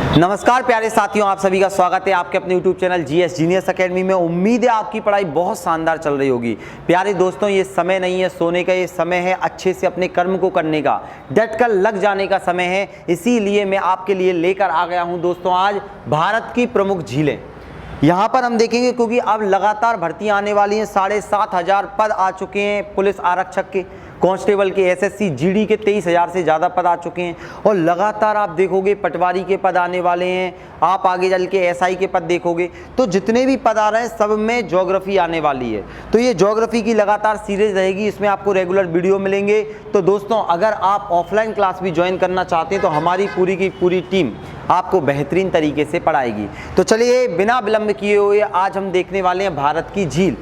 नमस्कार प्यारे साथियों, आप सभी का स्वागत है आपके अपने YouTube channel GS genius academy में। उम्मीद है आपकी पढ़ाई बहुत शानदार चल रही होगी। प्यारे दोस्तों, ये समय नहीं है सोने का, ये समय है अच्छे से अपने कर्म को करने का, डट कर लग जाने का समय है। इसीलिए मैं आपके लिए लेकर आ गया हूँ दोस्तों आज भारत की प्रमुख झीलें। यहाँ पर हम देखेंगे क्योंकि अब लगातार भर्ती आने वाली हैं। 7,500 पद आ चुके हैं पुलिस आरक्षक के, कांस्टेबल के, एसएससी जीडी के 23,000 से ज़्यादा पद आ चुके हैं। और लगातार आप देखोगे पटवारी के पद आने वाले हैं, आप आगे चल के एसआई के पद देखोगे। तो जितने भी पद आ रहे हैं सब में ज्योग्राफी आने वाली है। तो ये ज्योग्राफी की लगातार सीरीज रहेगी, इसमें आपको रेगुलर वीडियो मिलेंगे। तो दोस्तों, अगर आप ऑफलाइन क्लास भी ज्वाइन करना चाहते हैं तो हमारी पूरी की पूरी टीम आपको बेहतरीन तरीके से पढ़ाएगी। तो चलिए बिना विलंब किए हुए आज हम देखने वाले हैं भारत की झील।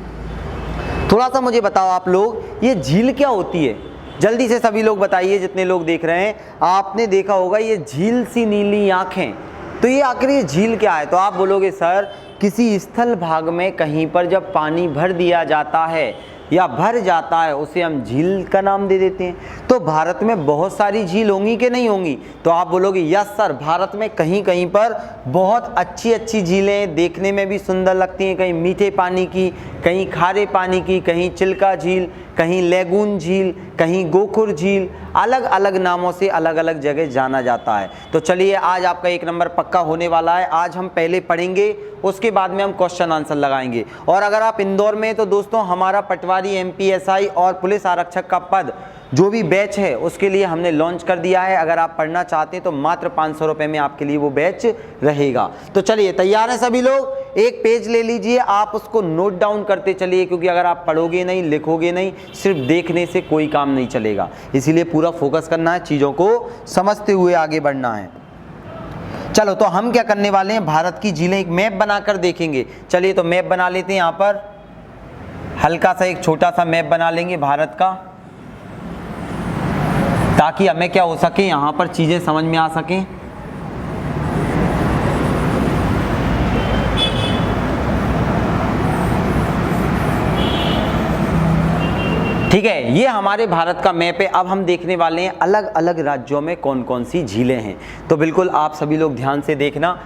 थोड़ा सा मुझे बताओ आप लोग, ये झील क्या होती है? जल्दी से सभी लोग बताइए, जितने लोग देख रहे हैं। आपने देखा होगा ये झील सी नीली आंखें, तो ये आखिर ये झील क्या है? तो आप बोलोगे सर, किसी स्थल भाग में कहीं पर जब पानी भर दिया जाता है या भर जाता है उसे हम झील का नाम दे देते हैं। तो भारत में बहुत सारी झील होंगी कि नहीं होंगी? तो आप बोलोगे यस सर, भारत में कहीं कहीं पर बहुत अच्छी अच्छी झीलें देखने में भी सुंदर लगती हैं। कहीं मीठे पानी की, कहीं खारे पानी की, कहीं चिल्का झील, कहीं लेगून झील, कहीं गोखुर झील, अलग अलग नामों से अलग अलग जगह जाना जाता है। तो चलिए आज आपका 1 नंबर पक्का होने वाला है। आज हम पहले पढ़ेंगे, उसके बाद में हम क्वेश्चन आंसर लगाएंगे। और अगर आप इंदौर में, तो दोस्तों हमारा पटवारी, एमपीएसआई और पुलिस आरक्षक का पद जो भी बैच है उसके लिए हमने लॉन्च कर दिया है। अगर आप पढ़ना चाहते हैं तो मात्र 500 रुपये में आपके लिए वो बैच रहेगा। तो चलिए तैयार हैं सभी लोग? एक पेज ले लीजिए, आप उसको नोट डाउन करते चलिए, क्योंकि अगर आप पढ़ोगे नहीं, लिखोगे नहीं, सिर्फ देखने से कोई काम नहीं चलेगा। इसीलिए पूरा फोकस करना है, चीज़ों को समझते हुए आगे बढ़ना है। चलो, तो हम क्या करने वाले हैं, भारत की झीलें एक मैप बनाकर देखेंगे। चलिए तो मैप बना लेते हैं। यहाँ पर हल्का सा एक छोटा सा मैप बना लेंगे भारत का, ताकि हमें क्या हो सके, यहाँ पर चीज़ें समझ में आ सकें। ठीक है, ये हमारे भारत का मैप है। अब हम देखने वाले हैं अलग अलग राज्यों में कौन कौन सी झीलें हैं। तो बिल्कुल आप सभी लोग ध्यान से देखना।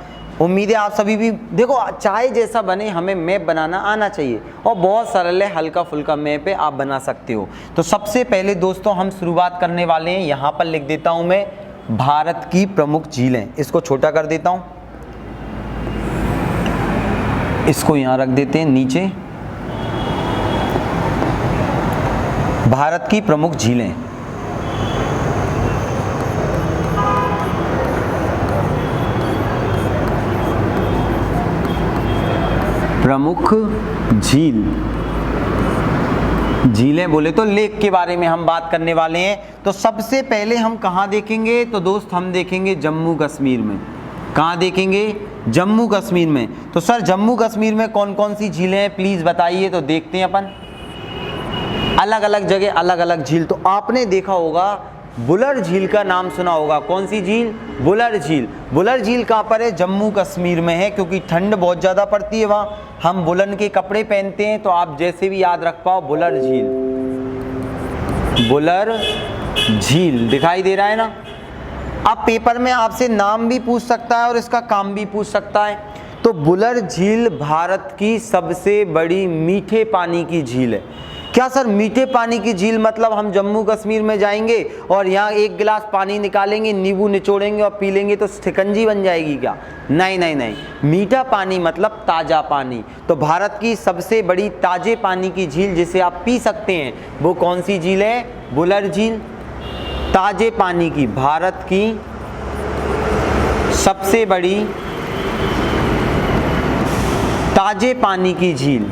उम्मीद है आप सभी भी देखो, चाहे जैसा बने हमें मैप बनाना आना चाहिए, और बहुत सरल है, हल्का फुल्का मैप है, आप बना सकते हो। तो सबसे पहले दोस्तों हम शुरुआत करने वाले हैं, यहाँ पर लिख देता हूँ मैं भारत की प्रमुख झीलें। इसको छोटा कर देता हूँ, इसको यहाँ रख देते हैं नीचे। भारत की प्रमुख झीलें, प्रमुख झील, झीलें बोले तो लेक के बारे में हम बात करने वाले हैं। तो सबसे पहले हम कहाँ देखेंगे? तो दोस्त हम देखेंगे जम्मू कश्मीर में। कहाँ देखेंगे? जम्मू कश्मीर में। तो सर जम्मू कश्मीर में कौन कौन सी झीलें हैं प्लीज बताइए। तो देखते हैं अपन, अलग अलग जगह अलग अलग झील। तो आपने देखा होगा बुलर झील का नाम सुना होगा। कौन सी झील? बुलर झील। बुलर झील कहाँ पर है? जम्मू कश्मीर में है, क्योंकि ठंड बहुत ज़्यादा पड़ती है वहाँ, हम बुलन के कपड़े पहनते हैं। तो आप जैसे भी याद रख पाओ, बुलर झील, बुलर झील दिखाई दे रहा है ना। अब पेपर में आपसे नाम भी पूछ सकता है और इसका काम भी पूछ सकता है। तो बुलर झील भारत की सबसे बड़ी मीठे पानी की झील है। क्या सर मीठे पानी की झील मतलब हम जम्मू कश्मीर में जाएंगे और यहाँ एक गिलास पानी निकालेंगे, नींबू निचोड़ेंगे और पी लेंगे तो शिकंजी बन जाएगी क्या? नहीं नहीं नहीं, मीठा पानी मतलब ताज़ा पानी। तो भारत की सबसे बड़ी ताजे पानी की झील जिसे आप पी सकते हैं वो कौन सी झील है? बुलर झील। ताजे पानी की, भारत की सबसे बड़ी ताजे पानी की झील,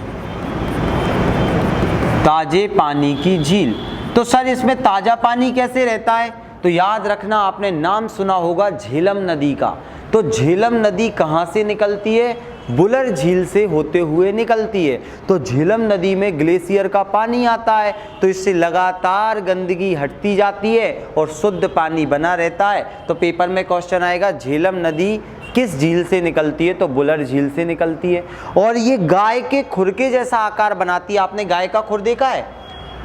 ताजे पानी की झील। तो सर इसमें ताजा पानी कैसे रहता है? तो याद रखना, आपने नाम सुना होगा झेलम नदी का। तो झेलम नदी कहाँ से निकलती है? बुलर झील से होते हुए निकलती है। तो झेलम नदी में ग्लेशियर का पानी आता है, तो इससे लगातार गंदगी हटती जाती है और शुद्ध पानी बना रहता है। तो पेपर में क्वेश्चन आएगा झेलम नदी किस झील से निकलती है? तो बुलर झील से निकलती है। और ये गाय के खुर के जैसा आकार बनाती है। आपने गाय का खुर देखा है?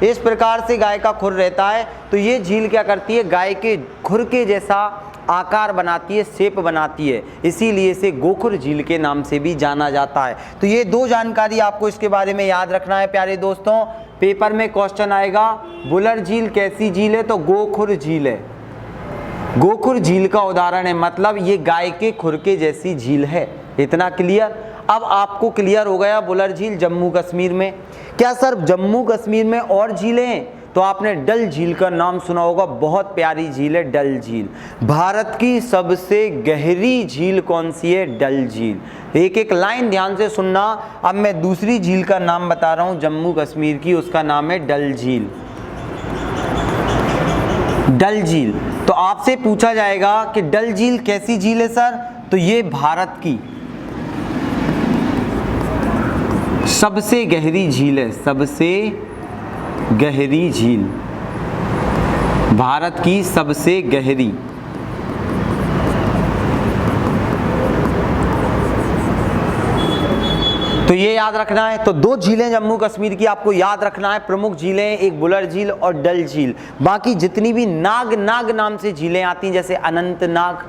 इस प्रकार से गाय का खुर रहता है। तो ये झील क्या करती है? गाय के खुर के जैसा आकार बनाती है, शेप बनाती है, इसीलिए इसे गोखुर झील के नाम से भी जाना जाता है। तो ये दो जानकारी आपको इसके बारे में याद रखना है प्यारे दोस्तों। पेपर में क्वेश्चन आएगा बुलर झील कैसी झील है, तो गोखुर झील है। गोखुर झील का उदाहरण है, मतलब ये गाय के खुर के जैसी झील है। इतना क्लियर। अब आपको क्लियर हो गया बुलर झील जम्मू कश्मीर में। क्या सर जम्मू कश्मीर में और झीलें हैं? तो आपने डल झील का नाम सुना होगा, बहुत प्यारी झील है डल झील। भारत की सबसे गहरी झील कौन सी है? डल झील। एक एक लाइन ध्यान से सुनना। अब मैं दूसरी झील का नाम बता रहा हूं जम्मू कश्मीर की, उसका नाम है डल झील। डल झील। तो आपसे पूछा जाएगा कि डल झील कैसी झील है सर? तो ये भारत की सबसे गहरी झील है, सबसे गहरी झील, भारत की सबसे गहरी। तो ये याद रखना है। तो दो झीलें जम्मू कश्मीर की आपको याद रखना है, प्रमुख झीलें, एक बुलर झील और डल झील। बाकी जितनी भी नाग नाम से झीलें आती हैं, जैसे अनंतनाग,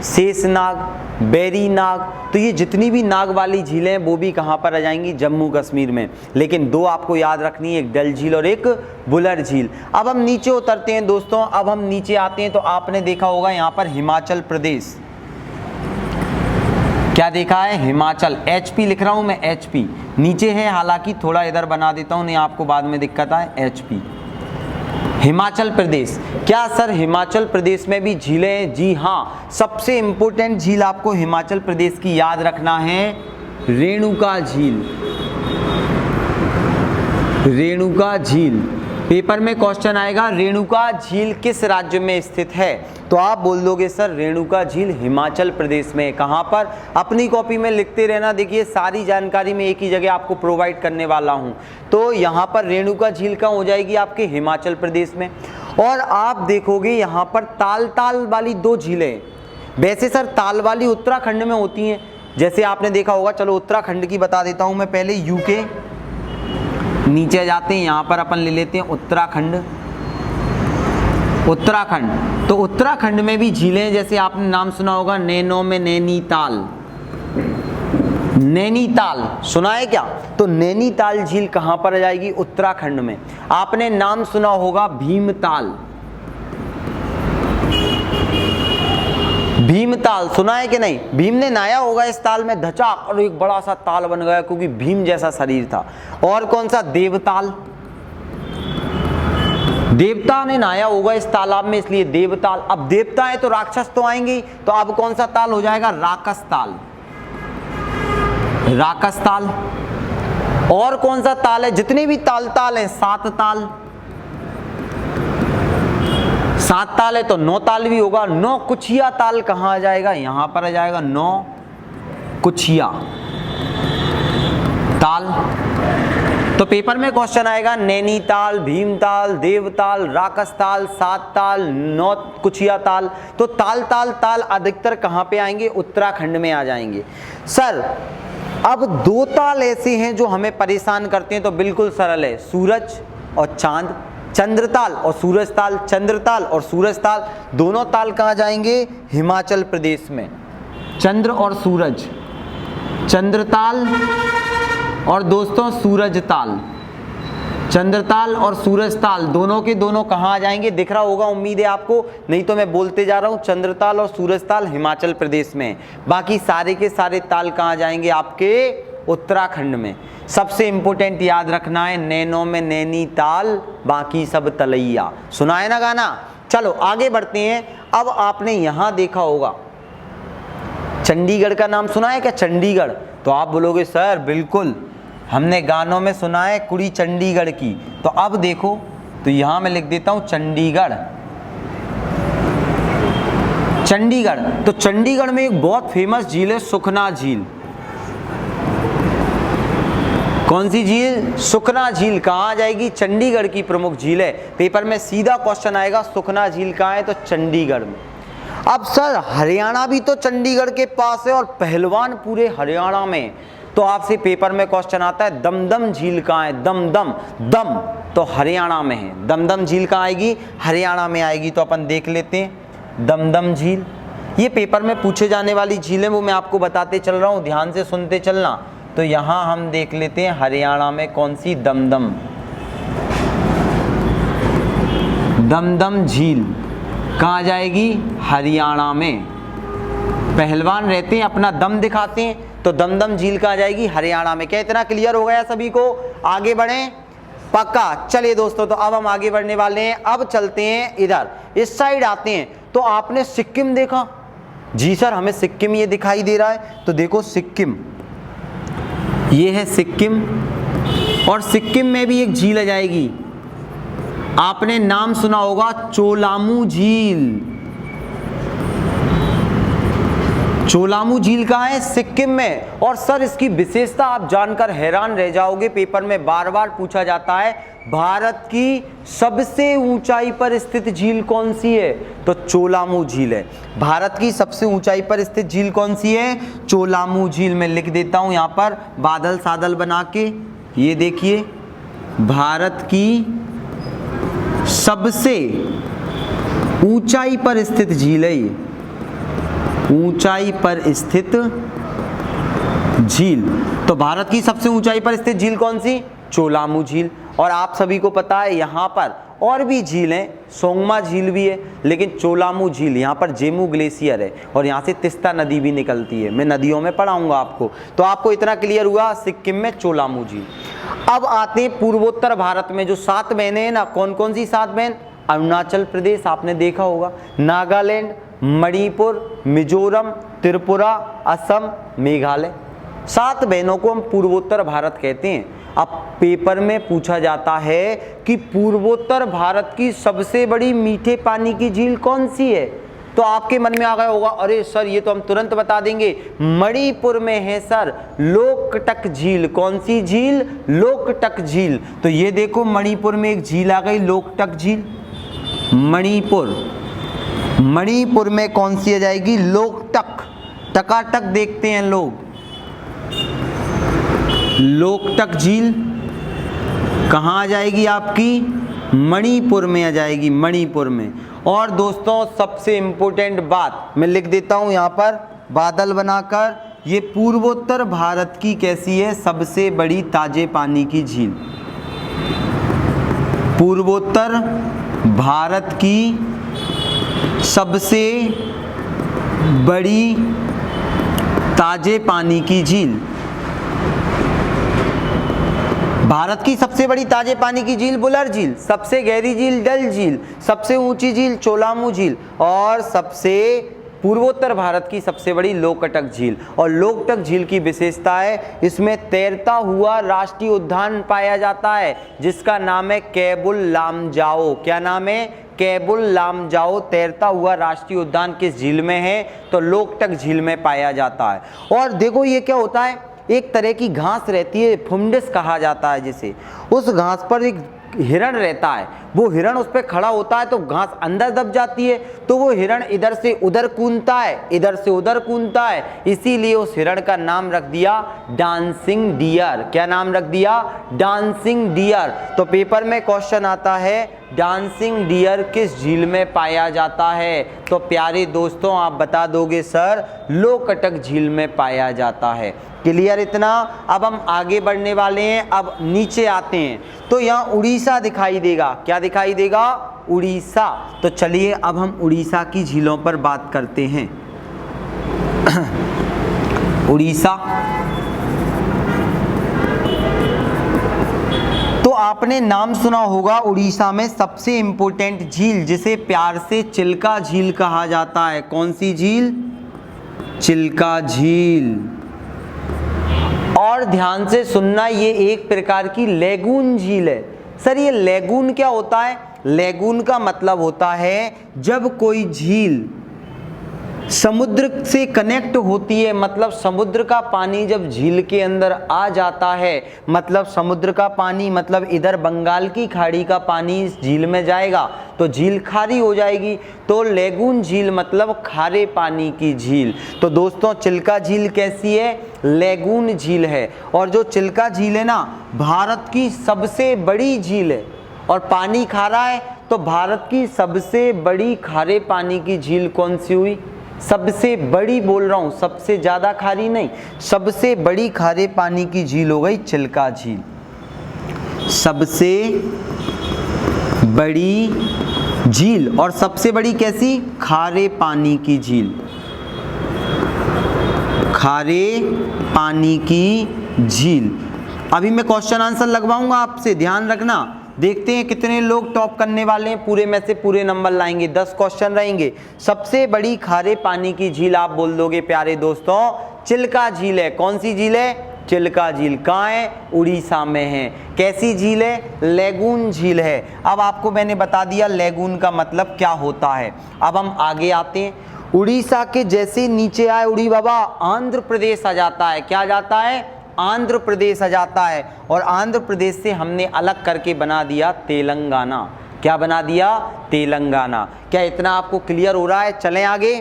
शेषनाग, बैरी नाग, तो ये जितनी भी नाग वाली झीलें हैं वो भी कहाँ पर आ जाएंगी? जम्मू कश्मीर में। लेकिन दो आपको याद रखनी है, एक डल झील और एक बुलर झील। अब हम नीचे उतरते हैं दोस्तों। अब हम नीचे आते हैं तो आपने देखा होगा यहाँ पर हिमाचल प्रदेश। क्या देखा है? हिमाचल। HP लिख रहा हूँ मैं, HP नीचे है, हालांकि थोड़ा इधर बना देता हूँ, नहीं आपको बाद में दिक्कत आए। HP हिमाचल प्रदेश। क्या सर हिमाचल प्रदेश में भी झीलें हैं? जी हाँ। सबसे इंपॉर्टेंट झील आपको हिमाचल प्रदेश की याद रखना है, रेणुका झील। रेणुका झील। पेपर में क्वेश्चन आएगा रेणुका झील किस राज्य में स्थित है? तो आप बोल दोगे सर रेणुका झील हिमाचल प्रदेश में। कहाँ पर? अपनी कॉपी में लिखते रहना। देखिए सारी जानकारी मैं एक ही जगह आपको प्रोवाइड करने वाला हूँ। तो यहाँ पर रेणुका झील कहाँ हो जाएगी? आपके हिमाचल प्रदेश में। और आप देखोगे यहाँ पर ताल वाली दो झीलें। वैसे सर ताल वाली उत्तराखंड में होती हैं, जैसे आपने देखा होगा। चलो उत्तराखंड की बता देता हूँ मैं पहले। यूके नीचे जाते हैं, यहाँ पर अपन ले लेते हैं उत्तराखंड। उत्तराखंड, तो उत्तराखंड में भी झीलें, जैसे आपने नाम सुना होगा नैनो में नैनीताल। नैनीताल सुना है क्या? तो नैनीताल झील कहाँ पर आ जाएगी? उत्तराखंड में। आपने नाम सुना होगा भीमताल। भीमताल सुना है कि नहीं? भीम ने नहाया होगा इस ताल में, धचाक, और एक बड़ा सा ताल बन गया क्योंकि भीम जैसा शरीर था। और कौन सा? देवताल। देवता ने नहाया होगा इस तालाब में, इसलिए देवताल। अब देवता है तो राक्षस तो आएंगे, तो अब कौन सा ताल हो जाएगा? राकस ताल। राकस ताल। और कौन सा ताल है? जितने भी ताल हैं, सात ताल। सात ताल है तो नौ ताल भी होगा। नौ कुछिया ताल कहाँ आ जाएगा? यहाँ पर आ जाएगा नौ कुछिया ताल। तो पेपर में क्वेश्चन आएगा नैनीताल, भीमताल, देवताल, राकसताल, सात ताल, नौ कुछिया ताल। तो ताल अधिकतर कहाँ पे आएंगे? उत्तराखंड में आ जाएंगे। सर अब दो ताल ऐसे हैं जो हमें परेशान करते हैं, तो बिल्कुल सरल है, सूरज और चांद। चंद्रताल और सूरजताल। चंद्रताल और सूरजताल दोनों ताल कहाँ जाएंगे? हिमाचल प्रदेश में। चंद्र और सूरज, चंद्रताल और दोस्तों सूरजताल। चंद्रताल और सूरजताल दोनों के दोनों कहाँ आ जाएंगे? दिख रहा होगा उम्मीद है आपको, नहीं तो मैं बोलते जा रहा हूँ। चंद्रताल और सूरजताल हिमाचल प्रदेश में। बाकी सारे के सारे ताल कहाँ जाएंगे? आपके उत्तराखंड में। सबसे इंपॉर्टेंट याद रखना है, नैनो में नैनीताल, बाकी सब तलैया। सुना है ना गाना? चलो आगे बढ़ते हैं। अब आपने यहां देखा होगा चंडीगढ़ का नाम सुना है क्या? चंडीगढ़। तो आप बोलोगे सर बिल्कुल हमने गानों में सुना है कुड़ी चंडीगढ़ की। तो अब देखो, तो यहां मैं लिख देता हूं चंडीगढ़। चंडीगढ़, तो चंडीगढ़ में एक बहुत फेमस झील है, सुखना झील। कौन सी झील? सुखना झील। कहाँ आ जाएगी? चंडीगढ़ की प्रमुख झील है। पेपर में सीधा क्वेश्चन आएगा सुखना झील कहाँ है? तो चंडीगढ़ में। अब सर हरियाणा भी तो चंडीगढ़ के पास है और पहलवान पूरे हरियाणा में। तो आपसे पेपर में क्वेश्चन आता है दमदम झील कहाँ है? दमदम, दम तो हरियाणा में है। दमदम झील कहाँ आएगी? हरियाणा में आएगी। तो अपन देख लेते हैं दमदम झील। ये पेपर में पूछे जाने वाली झील है, वो मैं आपको बताते चल रहा हूँ, ध्यान से सुनते चलना। तो यहाँ हम देख लेते हैं हरियाणा में कौन सी, दमदम। दमदम झील कहाँ जाएगी, हरियाणा में। पहलवान रहते हैं, अपना दम दिखाते हैं, तो दमदम झील कहाँ जाएगी, हरियाणा में। क्या इतना क्लियर हो गया सभी को? आगे बढ़ें, पक्का। चलिए दोस्तों, तो अब हम आगे बढ़ने वाले हैं। अब चलते हैं इधर, इस साइड आते हैं। तो आपने सिक्किम देखा? जी सर, हमें सिक्किम ये दिखाई दे रहा है। तो देखो सिक्किम, ये है सिक्किम, और सिक्किम में भी एक झील आ जाएगी। आपने नाम सुना होगा, चोलामू झील। चोलामू झील कहाँ है, सिक्किम में। और सर इसकी विशेषता आप जानकर हैरान रह जाओगे, पेपर में बार बार पूछा जाता है, भारत की सबसे ऊंचाई पर स्थित झील कौन सी है? तो चोलामू झील है। भारत की सबसे ऊंचाई पर स्थित झील कौन सी है? चोलामू झील। मैं लिख देता हूं यहां पर बादल सादल बना के, ये देखिए, भारत की सबसे ऊंचाई पर स्थित झील है ये, ऊंचाई पर स्थित झील। तो भारत की सबसे ऊंचाई पर स्थित झील कौन सी? चोलामू झील। और आप सभी को पता है यहाँ पर और भी झील हैं, सोंगमा झील भी है, लेकिन चोलामू झील, यहाँ पर जेमू ग्लेशियर है और यहाँ से तिस्ता नदी भी निकलती है। मैं नदियों में पढ़ाऊंगा आपको। तो आपको इतना क्लियर हुआ, सिक्किम में चोलामू झील। अब आते हैं पूर्वोत्तर भारत में, जो 7 बहनें हैं ना, कौन कौन सी 7 बहन? अरुणाचल प्रदेश आपने देखा होगा, नागालैंड, मणिपुर, मिजोरम, त्रिपुरा, असम, मेघालय। 7 बहनों को हम पूर्वोत्तर भारत कहते हैं। अब पेपर में पूछा जाता है कि पूर्वोत्तर भारत की सबसे बड़ी मीठे पानी की झील कौन सी है? तो आपके मन में आ गया होगा, अरे सर ये तो हम तुरंत बता देंगे, मणिपुर में है सर लोकटक झील। कौन सी झील? लोकटक झील। तो ये देखो मणिपुर में एक झील आ गई, लोकटक झील। मणिपुर, मणिपुर में कौन सी आ जाएगी? लोकटक। टकाटक देखते हैं लोग। लोकटक झील कहाँ आ जाएगी आपकी? मणिपुर में आ जाएगी, मणिपुर में। और दोस्तों सबसे इंपॉर्टेंट बात मैं लिख देता हूं यहां पर बादल बनाकर, ये पूर्वोत्तर भारत की कैसी है? सबसे बड़ी ताजे पानी की झील। पूर्वोत्तर भारत की सबसे बड़ी ताजे पानी की झील। भारत की सबसे बड़ी ताजे पानी की झील बुलर झील, सबसे गहरी झील डल झील, सबसे ऊंची झील चोलामू झील, और सबसे पूर्वोत्तर भारत की सबसे बड़ी लोकटक झील। और लोकटक झील की विशेषता है, इसमें तैरता हुआ राष्ट्रीय उद्यान पाया जाता है, जिसका नाम है केबुल लामजाओ। क्या नाम है? केबुल लामजाओ। तैरता हुआ राष्ट्रीय उद्यान किस झील में है? तो लोकटक झील में पाया जाता है। और देखो ये क्या होता है, एक तरह की घास रहती है, फुंडिस कहा जाता है जिसे। उस घास पर एक हिरण रहता है, वो हिरण उस पर खड़ा होता है तो घास अंदर दब जाती है, तो वो हिरण इधर से उधर कूदता है, इधर से उधर कूदता है, इसीलिए उस हिरण का नाम रख दिया डांसिंग डियर। क्या नाम रख दिया? Dancing dear. तो पेपर में क्वेश्चन आता है, डांसिंग डियर किस झील में पाया जाता है? तो प्यारे दोस्तों आप बता दोगे सर लोकटक झील में पाया जाता है। क्लियर इतना? अब हम आगे बढ़ने वाले हैं। अब नीचे आते हैं तो यहाँ उड़ीसा दिखाई देगा। क्या दिखाई देगा? उड़ीसा। तो चलिए अब हम उड़ीसा की झीलों पर बात करते हैं। उड़ीसा, तो आपने नाम सुना होगा उड़ीसा में सबसे इंपॉर्टेंट झील, जिसे प्यार से चिल्का झील कहा जाता है। कौन सी झील? चिल्का झील। और ध्यान से सुनना, ये एक प्रकार की लेगून झील है। सर ये लेगून क्या होता है? लेगून का मतलब होता है जब कोई झील समुद्र से कनेक्ट होती है, मतलब समुद्र का पानी जब झील के अंदर आ जाता है, मतलब समुद्र का पानी, मतलब इधर बंगाल की खाड़ी का पानी इस झील में जाएगा तो झील खारी हो जाएगी। तो लेगून झील मतलब खारे पानी की झील। तो दोस्तों चिल्का झील कैसी है? लेगून झील है। और जो चिल्का झील है ना, भारत की सबसे बड़ी झील है और पानी खारा है, तो भारत की सबसे बड़ी खारे पानी की झील कौन सी हुई? सबसे बड़ी बोल रहा हूं, सबसे ज्यादा खारी नहीं, सबसे बड़ी खारे पानी की झील हो गई चिल्का झील। सबसे बड़ी झील, और सबसे बड़ी कैसी? खारे पानी की झील, खारे पानी की झील। अभी मैं क्वेश्चन आंसर लगवाऊंगा आपसे, ध्यान रखना। देखते हैं कितने लोग टॉप करने वाले हैं, पूरे में से पूरे नंबर लाएंगे। 10 क्वेश्चन रहेंगे। सबसे बड़ी खारे पानी की झील आप बोल दोगे प्यारे दोस्तों, चिल्का झील है। कौन सी झील है? चिल्का झील। कहाँ है? उड़ीसा में है। कैसी झील है? लेगून झील है। अब आपको मैंने बता दिया लेगून का मतलब क्या होता है। अब हम आगे आते हैं। उड़ीसा के जैसे नीचे आए उड़ी बाबा, आंध्र प्रदेश आ जाता है। क्या आ जाता है? आंध्र प्रदेश आ जाता है। और आंध्र प्रदेश से हमने अलग करके बना दिया तेलंगाना। क्या बना दिया? तेलंगाना। क्या इतना आपको क्लियर हो रहा है? चलें आगे,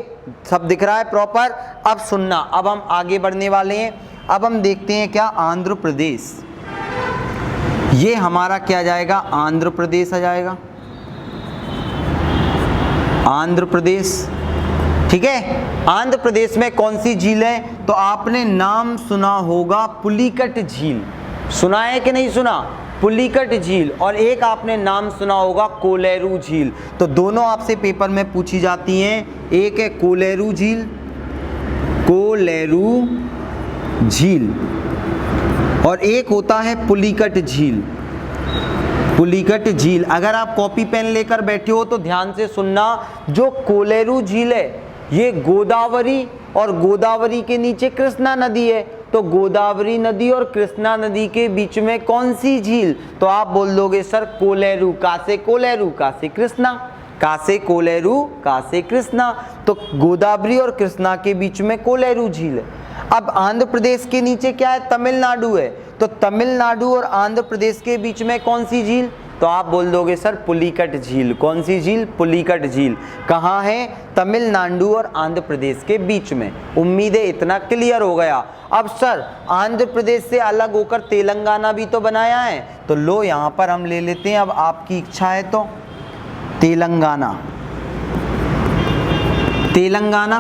सब दिख रहा है प्रॉपर। अब सुनना, अब हम आगे बढ़ने वाले हैं। अब हम देखते हैं क्या आंध्र प्रदेश, ये हमारा क्या जाएगा? आंध्र प्रदेश आ जाएगा। आंध्र प्रदेश, ठीक है। आंध्र प्रदेश में कौन सी झील है? तो आपने नाम सुना होगा पुलिकट झील। सुना है कि नहीं सुना? पुलिकट झील। और एक आपने नाम सुना होगा कोलेरू झील। तो दोनों आपसे पेपर में पूछी जाती हैं। एक है कोलेरू झील, कोलेरू झील, और एक होता है पुलिकट झील। पुलिकट झील। अगर आप कॉपी पेन लेकर बैठे हो तो ध्यान से सुनना। जो कोलेरू झील है ये गोदावरी, और गोदावरी के नीचे कृष्णा नदी है। तो गोदावरी नदी और कृष्णा नदी के बीच में कौन सी झील? तो आप बोल दोगे सर कोलेरू। का से कोलेरू, का से कृष्णा, का से कोलेरू, का से कृष्णा। तो गोदावरी और कृष्णा के बीच में कोलेरू झील है। अब आंध्र प्रदेश के नीचे क्या है? तमिलनाडु है। तो तमिलनाडु और आंध्र प्रदेश के बीच में कौन सी झील? तो आप बोल दोगे सर पुलिकट झील। कौन सी झील? पुलिकट झील। कहाँ है? तमिलनाडु और आंध्र प्रदेश के बीच में। उम्मीद है इतना क्लियर हो गया। अब सर आंध्र प्रदेश से अलग होकर तेलंगाना भी तो बनाया है, तो लो यहाँ पर हम ले लेते हैं। अब आपकी इच्छा है तो तेलंगाना। तेलंगाना,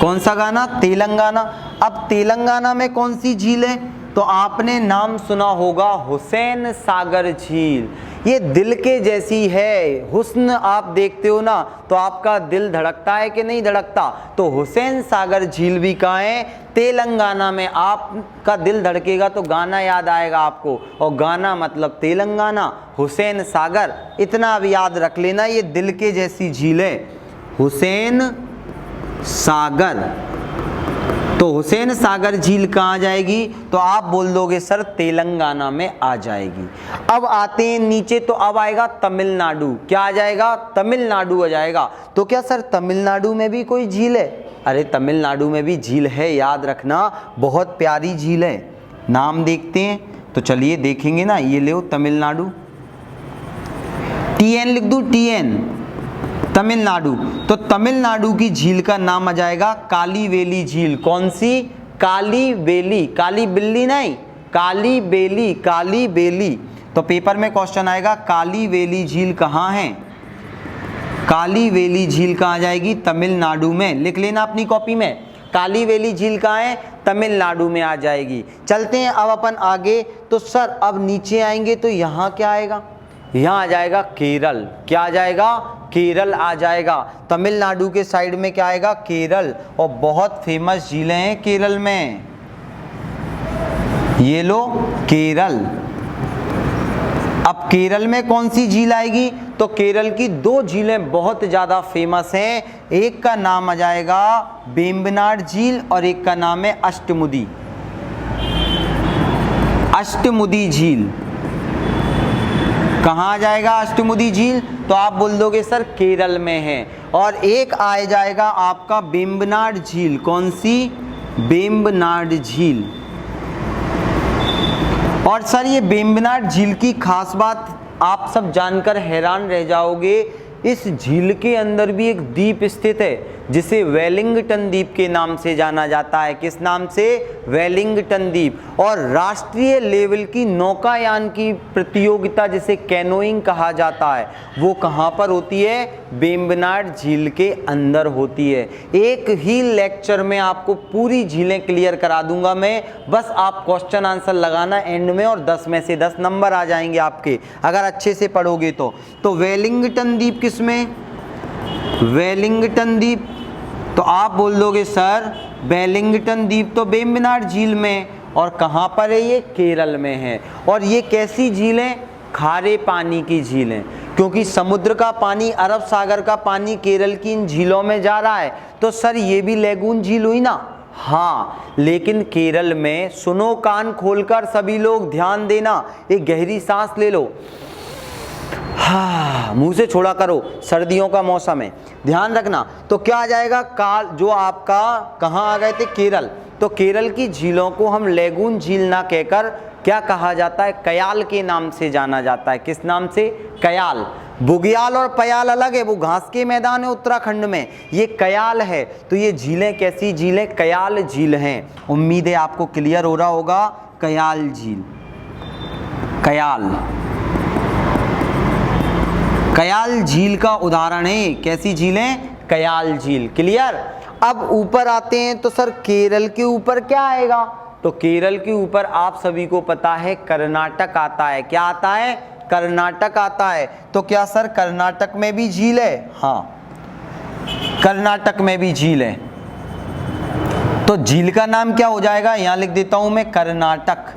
कौन सा गाना? तेलंगाना। अब तेलंगाना में कौन सी झील है? तो आपने नाम सुना होगा हुसैन सागर झील। ये दिल के जैसी है। हुस्न आप देखते हो ना तो आपका दिल धड़कता है कि नहीं धड़कता? तो हुसैन सागर झील भी कहाँ है? तेलंगाना में। आपका दिल धड़केगा तो गाना याद आएगा आपको, और गाना मतलब तेलंगाना, हुसैन सागर। इतना अब याद रख लेना, ये दिल के जैसी झील है हुसैन सागर। तो हुसैन सागर झील कहाँ जाएगी? तो आप बोल दोगे सर तेलंगाना में आ जाएगी। अब आते हैं नीचे, तो अब आएगा तमिलनाडु। क्या आ जाएगा? तमिलनाडु आ जाएगा। तो क्या सर तमिलनाडु में भी कोई झील है? अरे तमिलनाडु में भी झील है, याद रखना, बहुत प्यारी झील है। नाम देखते हैं, तो चलिए देखेंगे ना। ये ले तमिलनाडु, TN लिख दूं, TN, तमिलनाडु। तो तमिलनाडु की झील का नाम आ जाएगा काली वेली झील। कौन सी? काली वेली। काली बिल्ली नहीं, काली बेली, काली बेली। तो पेपर में क्वेश्चन आएगा काली वेली झील कहाँ है? काली वेली झील कहाँ जाएगी? तमिलनाडु में। लिख लेना अपनी कॉपी में, काली वेली झील कहाँ है? तमिलनाडु में आ जाएगी। चलते हैं अब अपन आगे। तो सर अब नीचे आएंगे तो यहाँ क्या आएगा? यहाँ आ जाएगा केरल। क्या आ जाएगा? केरल आ जाएगा। तमिलनाडु के साइड में क्या आएगा? केरल। और बहुत फेमस झीलें हैं केरल में। ये लो केरल। अब केरल में कौन सी झील आएगी? तो केरल की 2 झीलें बहुत ज्यादा फेमस हैं। एक का नाम आ जाएगा वेम्बनाड झील और एक का नाम है अष्टमुदी। अष्टमुदी झील कहाँ आ जाएगा? अष्टमुदी झील। तो आप बोल दोगे सर केरल में है। और एक आ जाएगा आपका वेम्बनाड झील। कौन सी? वेम्बनाड झील। और सर ये वेम्बनाड झील की खास बात आप सब जानकर हैरान रह जाओगे, इस झील के अंदर भी एक द्वीप स्थित है। जिसे वेलिंगटन द्वीप के नाम से जाना जाता है। किस नाम से? वेलिंगटन द्वीप। और राष्ट्रीय लेवल की नौकायान की प्रतियोगिता जिसे कैनोइंग कहा जाता है वो कहाँ पर होती है? वेम्बनाड झील के अंदर होती है। एक ही लेक्चर में आपको पूरी झीलें क्लियर करा दूंगा मैं, बस आप क्वेश्चन आंसर लगाना एंड में और 10 में से 10 नंबर आ जाएंगे आपके अगर अच्छे से पढ़ोगे तो वेलिंगटन द्वीप किसमें? वेलिंगटन द्वीप। तो आप बोल दोगे सर वेलिंगटन द्वीप तो वेम्बनाड झील में, और कहाँ पर है ये? केरल में है। और ये कैसी झीलें? खारे पानी की झीलें, क्योंकि समुद्र का पानी, अरब सागर का पानी केरल की इन झीलों में जा रहा है। तो सर ये भी लैगून झील हुई ना? हाँ, लेकिन केरल में, सुनो कान खोलकर सभी लोग ध्यान देना, एक गहरी सांस ले लो, हाँ मुंह से छोड़ा करो, सर्दियों का मौसम है, ध्यान रखना। तो क्या आ जाएगा? काल जो आपका कहाँ आ गए थे? केरल। तो केरल की झीलों को हम लैगून झील ना कहकर क्या कहा जाता है? कयाल के नाम से जाना जाता है। किस नाम से? कयाल। बुग्याल और पयाल अलग है, वो घास के मैदान है उत्तराखंड में, ये कयाल है। तो ये झीलें कैसी झीलें? कयाल झील हैं। उम्मीद है आपको क्लियर हो रहा होगा। कयाल झील, कयाल, कयाल झील का उदाहरण है। कैसी झीलें? कयाल झील। क्लियर। अब ऊपर आते हैं तो सर केरल के ऊपर क्या आएगा? तो केरल के ऊपर आप सभी को पता है कर्नाटक आता है। क्या आता है? कर्नाटक आता है। तो क्या सर कर्नाटक में भी झील है? हाँ, कर्नाटक में भी झील है। तो झील का नाम क्या हो जाएगा? यहां लिख देता हूं मैं, कर्नाटक।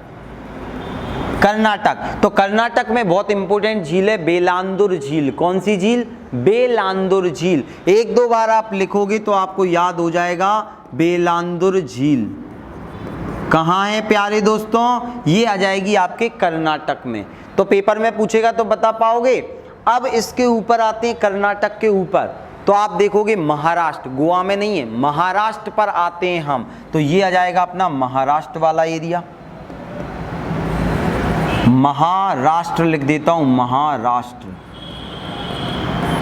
कर्नाटक। तो कर्नाटक में बहुत इंपॉर्टेंट झील है बेलांदुर झील। कौन सी झील? बेलांदुर झील। एक दो बार आप लिखोगे तो आपको याद हो जाएगा बेलांदुर झील। कहाँ है प्यारे दोस्तों? ये आ जाएगी आपके कर्नाटक में। तो पेपर में पूछेगा तो बता पाओगे। अब इसके ऊपर आते हैं, कर्नाटक के ऊपर तो आप देखोगे महाराष्ट्र, गोवा में नहीं है, महाराष्ट्र पर आते हैं हम, तो ये आ जाएगा अपना महाराष्ट्र वाला एरिया। महाराष्ट्र लिख देता हूं, महाराष्ट्र।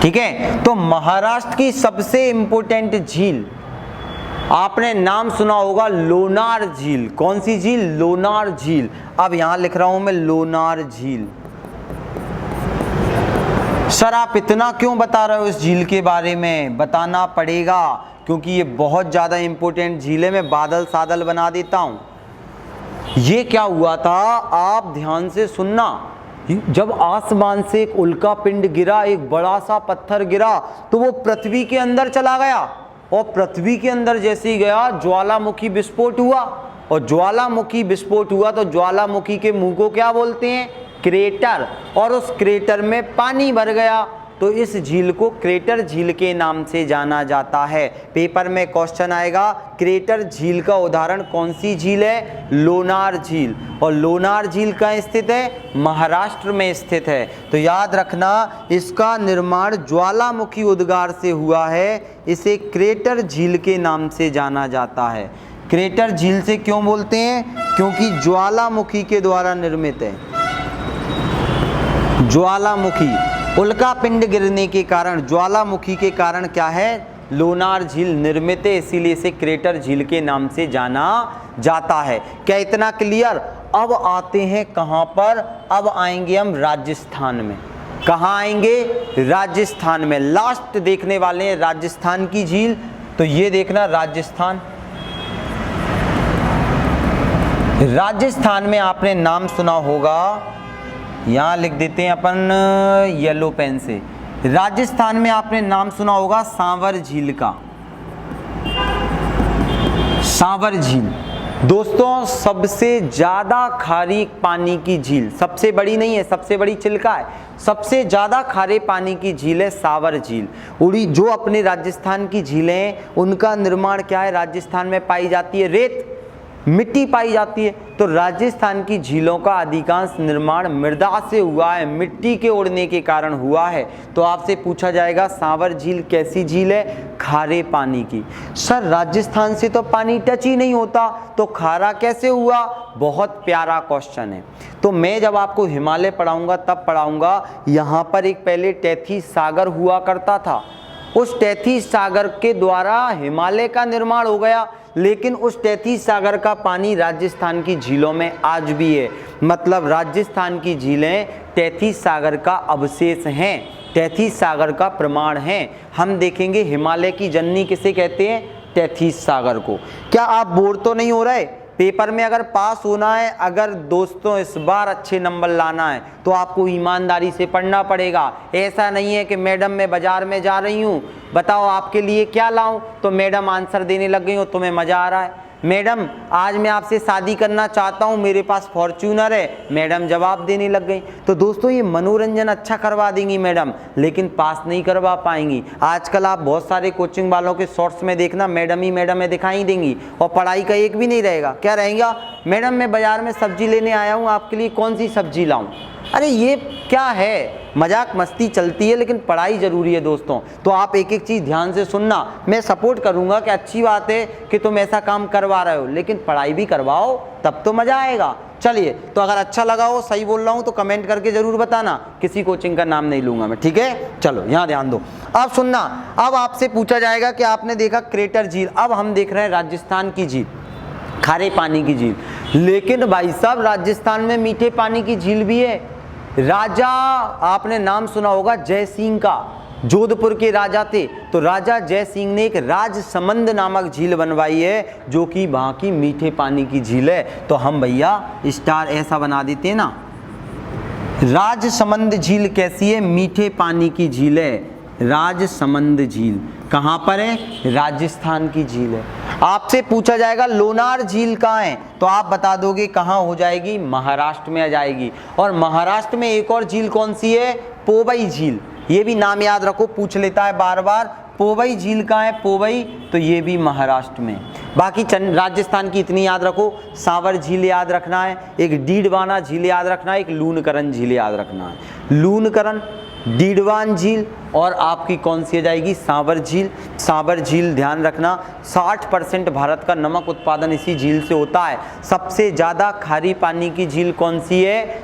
ठीक है। तो महाराष्ट्र की सबसे इंपॉर्टेंट झील, आपने नाम सुना होगा लोनार झील। कौन सी झील? लोनार झील। अब यहां लिख रहा हूं मैं लोनार झील। सर आप इतना क्यों बता रहे हो इस झील के बारे में? बताना पड़ेगा क्योंकि ये बहुत ज्यादा इंपॉर्टेंट झील है। मैं बादल सादल बना देता हूं। ये क्या हुआ था, आप ध्यान से सुनना। जब आसमान से एक उल्का पिंड गिरा, एक बड़ा सा पत्थर गिरा, तो वो पृथ्वी के अंदर चला गया, और पृथ्वी के अंदर जैसे ही गया ज्वालामुखी विस्फोट हुआ, और ज्वालामुखी विस्फोट हुआ तो ज्वालामुखी के मुंह को क्या बोलते हैं? क्रेटर। और उस क्रेटर में पानी भर गया, तो इस झील को क्रेटर झील के नाम से जाना जाता है। पेपर में क्वेश्चन आएगा क्रेटर झील का उदाहरण कौन सी झील है? लोनार झील। और लोनार झील कहाँ स्थित है? महाराष्ट्र में स्थित है। तो याद रखना, इसका निर्माण ज्वालामुखी उद्गार से हुआ है, इसे क्रेटर झील के नाम से जाना जाता है। क्रेटर झील से क्यों बोलते हैं? क्योंकि ज्वालामुखी के द्वारा निर्मित है। ज्वालामुखी, उल्का पिंड गिरने के कारण, ज्वालामुखी के कारण क्या है? लोनार झील निर्मित है, इसीलिए इसे क्रेटर झील के नाम से जाना जाता है। क्या इतना क्लियर? अब आते हैं कहां पर? अब आएंगे हम राजस्थान में। कहां आएंगे? राजस्थान में। लास्ट देखने वाले हैं राजस्थान की झील। तो ये देखना, राजस्थान, राजस्थान में आपने नाम सुना होगा, यहां लिख देते हैं अपन येलो पेन से। राजस्थान में आपने नाम सुना होगा सांवर झील का। सांवर झील दोस्तों सबसे ज्यादा खारी पानी की झील, सबसे बड़ी नहीं है, सबसे बड़ी चिल्का है, सबसे ज्यादा खारे पानी की झील है सांवर झील। उड़ी जो अपने राजस्थान की झीलें, उनका निर्माण क्या है? राजस्थान में पाई जाती है रेत, मिट्टी पाई जाती है। तो राजस्थान की झीलों का अधिकांश निर्माण मृदा से हुआ है, मिट्टी के उड़ने के कारण हुआ है। तो आपसे पूछा जाएगा सांवर झील कैसी झील है? खारे पानी की। सर राजस्थान से तो पानी टच ही नहीं होता, तो खारा कैसे हुआ? बहुत प्यारा क्वेश्चन है। तो मैं जब आपको हिमालय पढ़ाऊंगा तब पढ़ाऊंगा, यहाँ पर एक पहले टैथी सागर हुआ करता था, उस टेथिस सागर के द्वारा हिमालय का निर्माण हो गया, लेकिन उस टेथिस सागर का पानी राजस्थान की झीलों में आज भी है। मतलब राजस्थान की झीलें टेथिस सागर का अवशेष हैं, टेथिस सागर का प्रमाण है। हम देखेंगे हिमालय की जननी किसे कहते हैं, टेथिस सागर को। क्या आप बोर तो नहीं हो रहे? पेपर में अगर पास होना है, अगर दोस्तों इस बार अच्छे नंबर लाना है तो आपको ईमानदारी से पढ़ना पड़ेगा। ऐसा नहीं है कि मैडम मैं बाजार में जा रही हूँ, बताओ आपके लिए क्या लाऊं, तो मैडम आंसर देने लग गई हो, तुम्हें मजा आ रहा है। मैडम आज मैं आपसे शादी करना चाहता हूं, मेरे पास फॉर्च्यूनर है, मैडम जवाब देने लग गई। तो दोस्तों ये मनोरंजन अच्छा करवा देंगी मैडम, लेकिन पास नहीं करवा पाएंगी। आजकल आप बहुत सारे कोचिंग वालों के शॉर्ट्स में देखना मैडम ही दिखाई देंगी और पढ़ाई का एक भी नहीं रहेगा। क्या रहेगा, मैडम मैं बाजार में सब्जी लेने आया हूँ, आपके लिए कौन सी सब्जी लाऊं। अरे ये क्या है, मजाक मस्ती चलती है लेकिन पढ़ाई जरूरी है दोस्तों। तो आप एक एक चीज़ ध्यान से सुनना, मैं सपोर्ट करूंगा कि अच्छी बात है कि तुम ऐसा काम करवा रहे हो, लेकिन पढ़ाई भी करवाओ तब तो मज़ा आएगा। चलिए, तो अगर अच्छा लगा हो, सही बोल रहा हूँ तो कमेंट करके ज़रूर बताना, किसी कोचिंग का नाम नहीं लूँगा मैं, ठीक है। चलो यहाँ ध्यान दो, अब सुनना। अब आपसे पूछा जाएगा कि आपने देखा क्रेटर झील, अब हम देख रहे हैं राजस्थान की झील, खारे पानी की झील। लेकिन भाई साहब राजस्थान में मीठे पानी की झील भी है। राजा, आपने नाम सुना होगा जय सिंह का, जोधपुर के राजा थे, तो राजा जय सिंह ने एक राजसमंद नामक झील बनवाई है, जो कि वहाँ की मीठे पानी की झील है। तो हम भैया स्टार ऐसा बना देते हैं ना, राजसमंद झील कैसी है, मीठे पानी की झील है। राजसमंद झील कहाँ पर है, राजस्थान की झील है। आपसे पूछा जाएगा लोनार झील कहाँ है, तो आप बता दोगे कहाँ हो जाएगी, महाराष्ट्र में आ जाएगी। और महाराष्ट्र में एक और झील कौन सी है, पोवई झील। ये भी नाम याद रखो, पूछ लेता है बार बार, पोवई झील कहाँ है, पोवई, तो ये भी महाराष्ट्र में। बाकी राजस्थान की इतनी याद रखो, सांवर झील याद रखना है, एक डीडवाना झील याद रखना है, एक लूनकरण झील याद रखना है। लूनकरण, डीडवान झील और आपकी कौन सी आ जाएगी, सांवर झील। सांवर झील ध्यान रखना, 60% भारत का नमक उत्पादन इसी झील से होता है। सबसे ज़्यादा खारी पानी की झील कौन सी है,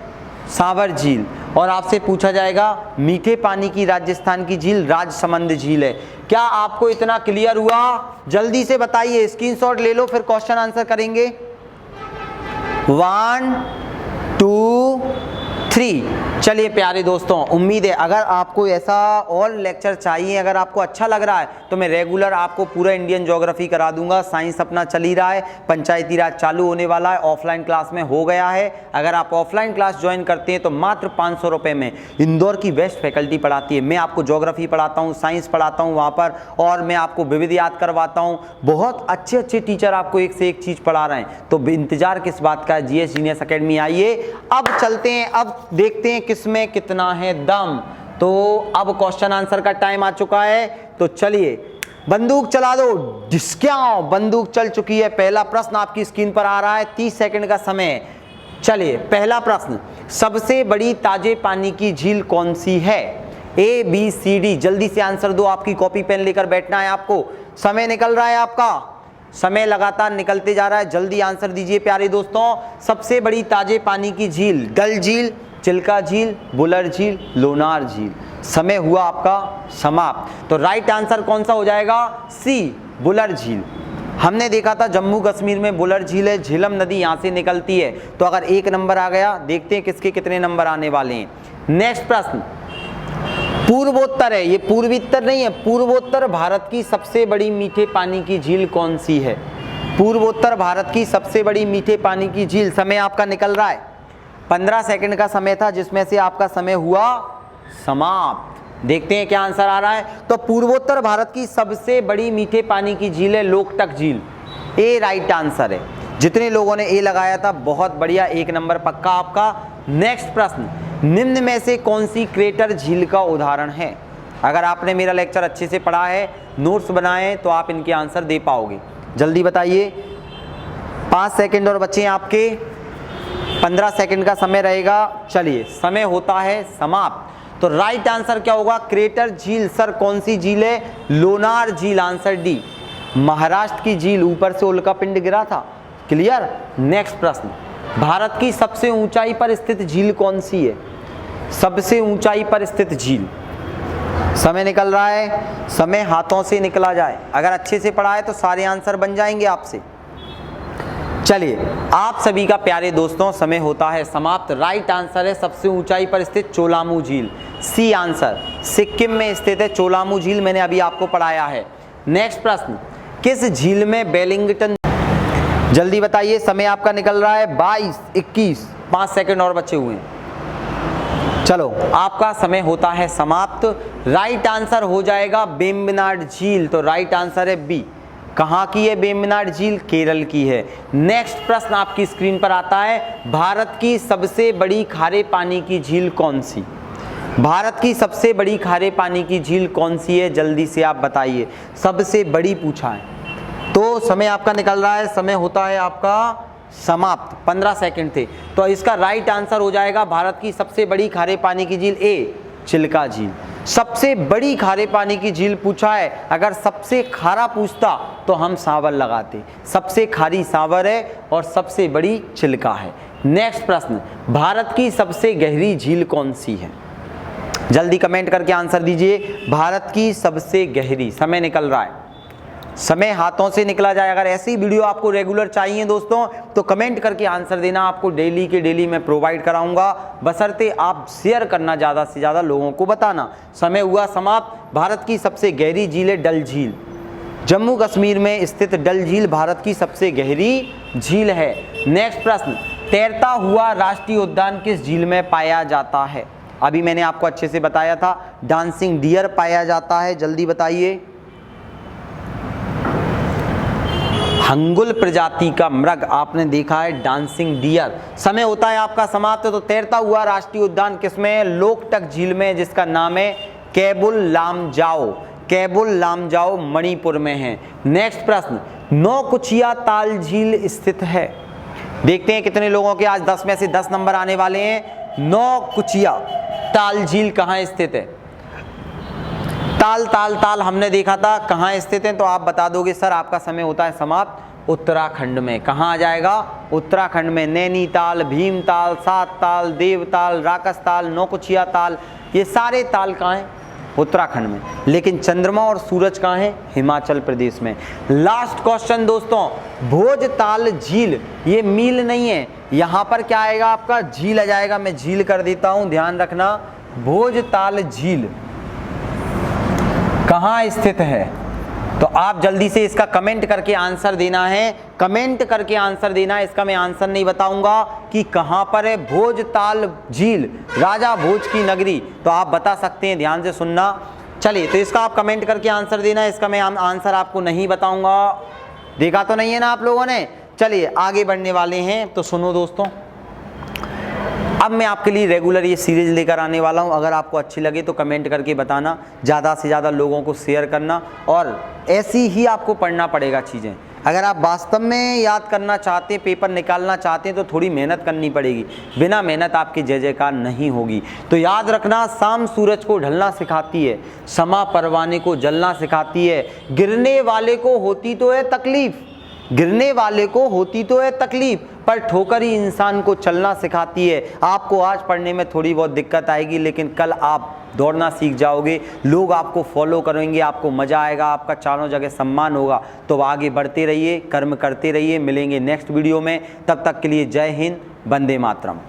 सांवर झील। और आपसे पूछा जाएगा मीठे पानी की राजस्थान की झील राजसमंद झील है। क्या आपको इतना क्लियर हुआ, जल्दी से बताइए, स्क्रीनशॉट ले लो, फिर क्वेश्चन आंसर करेंगे। 1 2 3। चलिए प्यारे दोस्तों, उम्मीद है अगर आपको ऐसा और लेक्चर चाहिए, अगर आपको अच्छा लग रहा है तो मैं रेगुलर आपको पूरा इंडियन ज्योग्राफी करा दूंगा। साइंस अपना चल ही रहा है, पंचायती राज चालू होने वाला है, ऑफलाइन क्लास में हो गया है। अगर आप ऑफलाइन क्लास ज्वाइन करते हैं तो मात्र 500 रुपये में इंदौर की बेस्ट फैकल्टी पढ़ाती है। मैं आपको ज्योग्राफी पढ़ाता हूँ, साइंस पढ़ाता हूँ वहाँ पर, और मैं आपको विविध याद करवाता हूँ। बहुत अच्छे अच्छे टीचर आपको एक से एक चीज़ पढ़ा रहे हैं, तो इंतजार किस बात का है, जीएस जीनियस अकेडमी आइए। अब चलते हैं, अब देखते हैं किसमें कितना है दम। तो अब क्वेश्चन आंसर का टाइम आ चुका है, तो चलिए बंदूक चला दो, डिस्क्याओ, बंदूक चल चुकी है। पहला प्रश्न आपकी स्क्रीन पर आ रहा है, 30 सेकंड का समय। चलिए पहला प्रश्न, सबसे बड़ी ताजे पानी की झील कौन सी है, ए बी सी डी। जल्दी से आंसर दो, आपकी कॉपी पेन लेकर बैठना है आपको, समय निकल रहा है आपका, समय लगातार निकलते जा रहा है, जल्दी आंसर दीजिए प्यारे दोस्तों। सबसे बड़ी ताजे पानी की झील, डल झील, चिल्का झील, बुलर झील, लोनार झील। समय हुआ आपका समाप्त। तो राइट आंसर कौन सा हो जाएगा, सी, बुलर झील। हमने देखा था जम्मू कश्मीर में बुलर झील है, झेलम नदी यहाँ से निकलती है। तो अगर 1 नंबर आ गया, देखते हैं किसके कितने नंबर आने वाले हैं। नेक्स्ट प्रश्न, पूर्वोत्तर है, ये पूर्वोत्तर नहीं है, पूर्वोत्तर भारत की सबसे बड़ी मीठे पानी की झील कौन सी है। पूर्वोत्तर भारत की सबसे बड़ी मीठे पानी की झील। समय आपका निकल रहा है, 15 सेकंड का समय था, जिसमें से आपका समय हुआ समाप्त। देखते हैं क्या आंसर आ रहा है। तो पूर्वोत्तर भारत की सबसे बड़ी मीठे पानी की झील है लोकटक झील, ए राइट आंसर है। जितने लोगों ने ए लगाया था बहुत बढ़िया, 1 नंबर पक्का आपका। नेक्स्ट प्रश्न, निम्न में से कौन सी क्रेटर झील का उदाहरण है। अगर आपने मेरा लेक्चर अच्छे से पढ़ा है, नोट्स बनाए, तो आप इनके आंसर दे पाओगे। जल्दी बताइए, 5 सेकंड और बचे हैं आपके, 15 सेकंड का समय रहेगा। चलिए समय होता है समाप्त। तो राइट आंसर क्या होगा, क्रेटर झील। सर कौन सी झील है, लोनार झील, आंसर डी। महाराष्ट्र की झील, ऊपर से उल्का पिंड गिरा था, क्लियर। नेक्स्ट प्रश्न, भारत की सबसे ऊंचाई पर स्थित झील कौन सी है। सबसे ऊंचाई पर स्थित झील, समय निकल रहा है, समय हाथों से निकला जाए। अगर अच्छे से पढ़ा है तो सारे आंसर बन जाएंगे आपसे। चलिए, आप सभी का प्यारे दोस्तों समय होता है समाप्त। राइट आंसर है सबसे ऊंचाई पर स्थित चोलामू झील, सी आंसर। सिक्किम में स्थित है चोलामू झील, मैंने अभी आपको पढ़ाया है। नेक्स्ट प्रश्न, किस झील में वेलिंगटन, जल्दी बताइए, समय आपका निकल रहा है 22, 21, 5 सेकंड और बचे हुए हैं। चलो, आपका समय होता है समाप्त। राइट आंसर हो जाएगा वेम्बनाड झील, तो राइट आंसर है बी। कहाँ की है वेम्बनाड झील? केरल की है। नेक्स्ट प्रश्न आपकी स्क्रीन पर आता है, भारत की सबसे बड़ी खारे पानी की झील कौन सी? भारत की सबसे बड़ी खारे पानी की झील कौन सी है? जल्दी से आप बताइए, सबसे बड़ी पूछा है। तो समय आपका निकल रहा है, समय होता है आपका समाप्त। 15 सेकंड थे, तो इसका राइट आंसर हो जाएगा भारत की सबसे बड़ी खारे पानी की झील ए, चिल्का झील। सबसे बड़ी खारे पानी की झील पूछा है, अगर सबसे खारा पूछता तो हम सांवर लगाते। सबसे खारी सांवर है और सबसे बड़ी चिल्का है। नेक्स्ट प्रश्न, भारत की सबसे गहरी झील कौन सी है? जल्दी कमेंट करके आंसर दीजिए, भारत की सबसे गहरी। समय निकल रहा है, समय हाथों से निकला जाए। अगर ऐसी वीडियो आपको रेगुलर चाहिए दोस्तों तो कमेंट करके आंसर देना, आपको डेली के डेली मैं प्रोवाइड कराऊंगा, बशर्ते आप शेयर करना, ज़्यादा से ज़्यादा लोगों को बताना। समय हुआ समाप्त। भारत की सबसे गहरी झील है डल झील, जम्मू कश्मीर में स्थित डल झील भारत की सबसे गहरी झील है। नेक्स्ट प्रश्न, तैरता हुआ राष्ट्रीय उद्यान किस झील में पाया जाता है? अभी मैंने आपको अच्छे से बताया था, डांसिंग डियर पाया जाता है। जल्दी बताइए, हंगुल प्रजाति का मृग आपने देखा है डांसिंग डियर। समय होता है आपका समाप्त। तो तैरता हुआ राष्ट्रीय उद्यान किसमें? लोकटक झील में, जिसका नाम है केबुल लामजाओ। केबुल लामजाओ मणिपुर में है। नेक्स्ट प्रश्न, नौकुचिया ताल झील स्थित है? देखते हैं कितने लोगों के आज 10 में से 10 नंबर आने वाले हैं। नौकुचिया ताल झील कहाँ स्थित है? ताल ताल ताल हमने देखा था, कहाँ स्थित है? तो आप बता दोगे सर आपका समय होता है समाप्त। उत्तराखंड में। कहाँ आ जाएगा? उत्तराखंड में। नैनीताल, भीमताल, सात ताल, देवताल, राकसताल, नौकुचिया ताल, ये सारे ताल कहाँ हैं? उत्तराखंड में। लेकिन चंद्रमा और सूरज कहाँ है? हिमाचल प्रदेश में। लास्ट क्वेश्चन दोस्तों, भोजताल झील, ये मील नहीं है, यहाँ पर क्या आएगा आपका? झील आ जाएगा। मैं झील कर देता हूँ, ध्यान रखना। भोजताल झील कहाँ स्थित है? तो आप जल्दी से इसका कमेंट करके आंसर देना है। कमेंट करके आंसर देना है। इसका मैं आंसर नहीं बताऊंगा कि कहाँ पर है भोजताल झील, राजा भोज की नगरी, तो आप बता सकते हैं, ध्यान से सुनना। चलिए, तो इसका आप कमेंट करके आंसर देना है। इसका मैं आंसर आपको नहीं बताऊंगा। देखा तो नहीं है ना आप लोगों ने? चलिए आगे बढ़ने वाले हैं, तो सुनो दोस्तों, अब मैं आपके लिए रेगुलर ये सीरीज लेकर आने वाला हूँ। अगर आपको अच्छी लगे तो कमेंट करके बताना, ज़्यादा से ज़्यादा लोगों को शेयर करना, और ऐसी ही आपको पढ़ना पड़ेगा चीज़ें। अगर आप वास्तव में याद करना चाहते हैं, पेपर निकालना चाहते हैं, तो थोड़ी मेहनत करनी पड़ेगी। बिना मेहनत आपकी जय जयकार नहीं होगी। तो याद रखना, शाम सूरज को ढलना सिखाती है, समा परवाने को जलना सिखाती है, गिरने वाले को होती तो है तकलीफ, गिरने वाले को होती तो है तकलीफ, पर ठोकर ही इंसान को चलना सिखाती है। आपको आज पढ़ने में थोड़ी बहुत दिक्कत आएगी, लेकिन कल आप दौड़ना सीख जाओगे, लोग आपको फॉलो करेंगे, आपको मज़ा आएगा, आपका चारों जगह सम्मान होगा। तो आगे बढ़ते रहिए, कर्म करते रहिए। मिलेंगे नेक्स्ट वीडियो में, तब तक के लिए जय हिंद, वंदे मातरम।